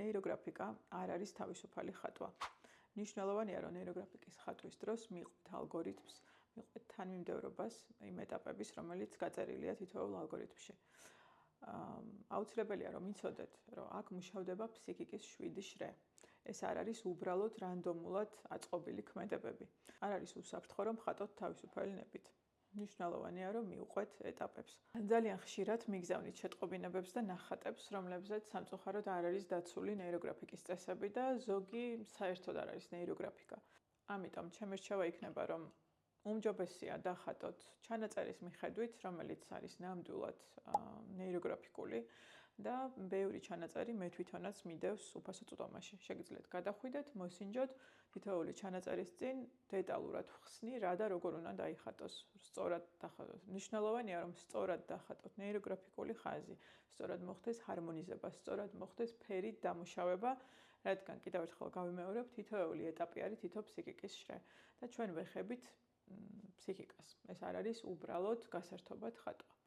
ნეიროგრაფიკა არ არის თავისუფალი ხატვა. მნიშვნელოვანია, რომ ნეიროგრაფიკის ხატვის დროს მიყვეთ ალგორითმს, მიყვეთ თანმიმდევრობას იმ ეტაპების, რომელიც გაწერილია თითოეულ ალგორითმში. აუცილებელია, რომ იცოდეთ, რომ აქ მუშავდება ფსიქიკის 7 შრე. ეს არ არის უბრალოდ რანდომულად აწყობილი ქმედებები. არ არის უსაფრთხო, რომ ხატოთ თავისუფალი ნებით. მნიშვნელოვანია, რომ მიუყვეთ ეტაპებს. ძალიან ხშირად მიგზავნით შეტყობინებებს და ნახატებს, რომლებზეც სამწუხაროდ არ არის დაცული ნეიროგრაფიკის წესები და ზოგი საერთოდ არ არის ნეიროგრაფიკა. ამიტომ ჩემი რჩევა იქნება, რომ უმჯობესია დახატოთ ჩანაწერის მიხედვით, რომელიც არის ნამდვილად ნეიროგრაფიკული და ბევრი ჩანაწერი მე თვითონაც მიდევს უფასო წვდომაში. შეგიძლიათ გადახვიდეთ, მოსინჯოთ, თითოეული ჩანაწერის წინ დეტალურად ვხსნი, რა და როგორ უნდა დაიხატოს. სწორად დახატოთ. მნიშვნელოვანია, რომ სწორად დახატოთ ნეიროგრაფიკული ხაზი, სწორად მოხდეს ჰარმონიზება, სწორად მოხდეს ფერით დამუშავება, რადგან კიდევ ერთხელ გავიმეორებ, თითოეული ეტაპი არის თითო ფსიქიკის შრე და ჩვენ ვეხებით ფსიქიკას. ეს არ არის უბრალოდ გასართობად ხატვა.